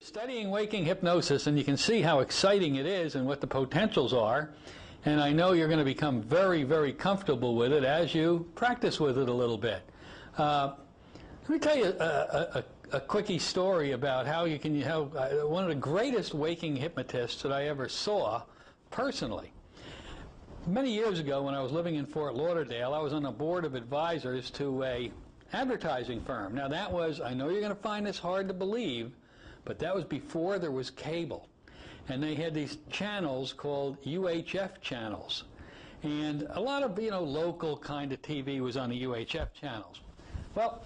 Studying waking hypnosis, and you can see how exciting it is and what the potentials are, and I know you're going to become very, very comfortable with it as you practice with it a little bit. Let me tell you a quickie story about how you can one of the greatest waking hypnotists that I ever saw personally. Many years ago, when I was living in Fort Lauderdale, I was on a board of advisors to a advertising firm. Now that was, I know you're going to find this hard to believe, but that was before there was cable. And they had these channels called UHF channels. And a lot of, local kind of TV was on the UHF channels. Well,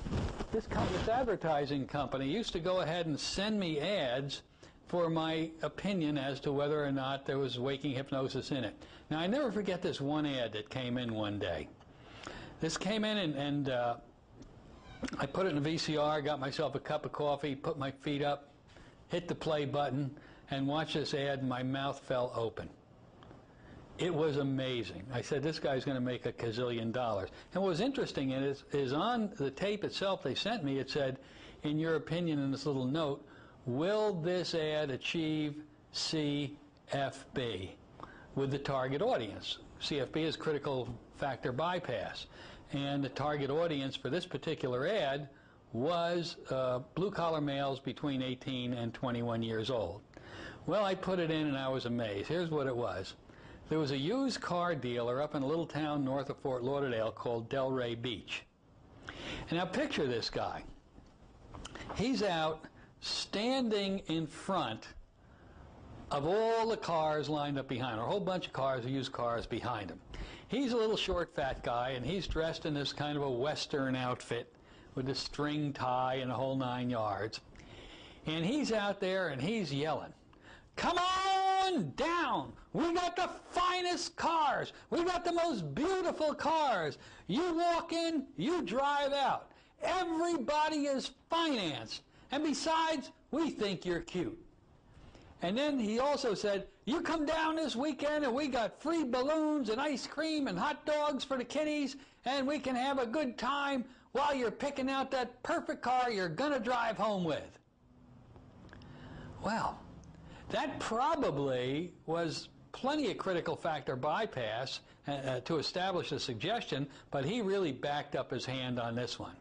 this advertising company used to go ahead and send me ads for my opinion as to whether or not there was waking hypnosis in it. Now, I never forget this one ad that came in one day. This came in and I put it in a VCR, got myself a cup of coffee, put my feet up, hit the play button, and watched this ad, and my mouth fell open. It was amazing. I said, this guy's going to make $1 gazillion. And what was interesting is on the tape itself they sent me, it said, in your opinion, in this little note, will this ad achieve CFB with the target audience? CFB is critical factor bypass. And the target audience for this particular ad was blue-collar males between 18 and 21 years old. Well, I put it in and I was amazed. Here's what it was. There was a used car dealer up in a little town north of Fort Lauderdale called Delray Beach. And now picture this guy. He's out standing in front of all the cars lined up behind him, a whole bunch of cars, used cars behind him. He's a little short, fat guy, and he's dressed in this kind of a Western outfit with a string tie and a whole 9 yards. And he's out there and he's yelling, "Come on down! We got the finest cars! We got the most beautiful cars! You walk in, you drive out. Everybody is financed. And besides, we think you're cute." And then he also said, "You come down this weekend and we got free balloons and ice cream and hot dogs for the kiddies, and we can have a good time while you're picking out that perfect car you're going to drive home with." Well, that probably was plenty of critical factor bypass to establish a suggestion, but he really backed up his hand on this one.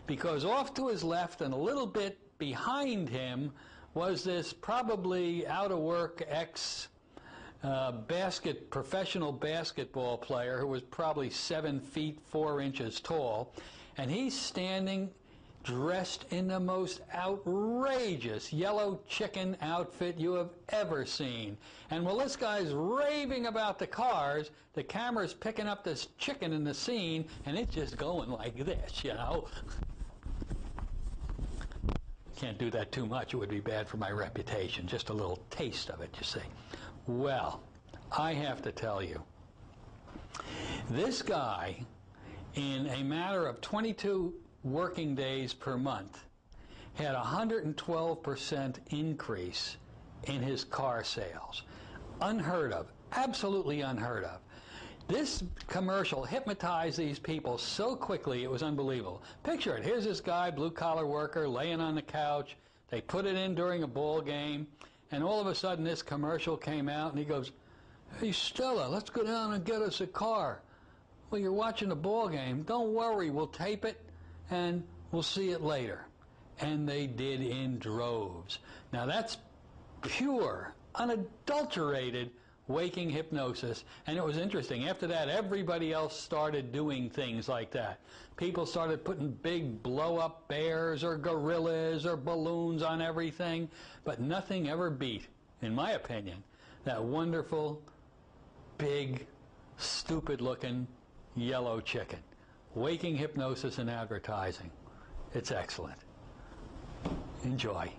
Because off to his left and a little bit behind him was this probably out-of-work professional basketball player who was probably 7 feet 4 inches tall, and he's standing dressed in the most outrageous yellow chicken outfit you have ever seen. And while this guy's raving about the cars, the camera's picking up this chicken in the scene, and it's just going like this, Can't do that too much. It would be bad for my reputation. Just a little taste of it, you see. Well, I have to tell you, this guy, in a matter of 22 working days per month, had a 112% increase in his car sales. Unheard of. Absolutely unheard of. This commercial hypnotized these people so quickly, it was unbelievable. Picture it. Here's this guy, blue-collar worker, laying on the couch. They put it in during a ball game, and all of a sudden this commercial came out, and he goes, "Hey, Stella, let's go down and get us a car." "Well, you're watching a ball game. Don't worry, we'll tape it, and we'll see it later." And they did in droves. Now that's pure, unadulterated waking hypnosis, and it was interesting. After that, everybody else started doing things like that. People started putting big blow-up bears or gorillas or balloons on everything, but nothing ever beat, in my opinion, that wonderful, big, stupid-looking yellow chicken. Waking hypnosis and advertising. It's excellent. Enjoy.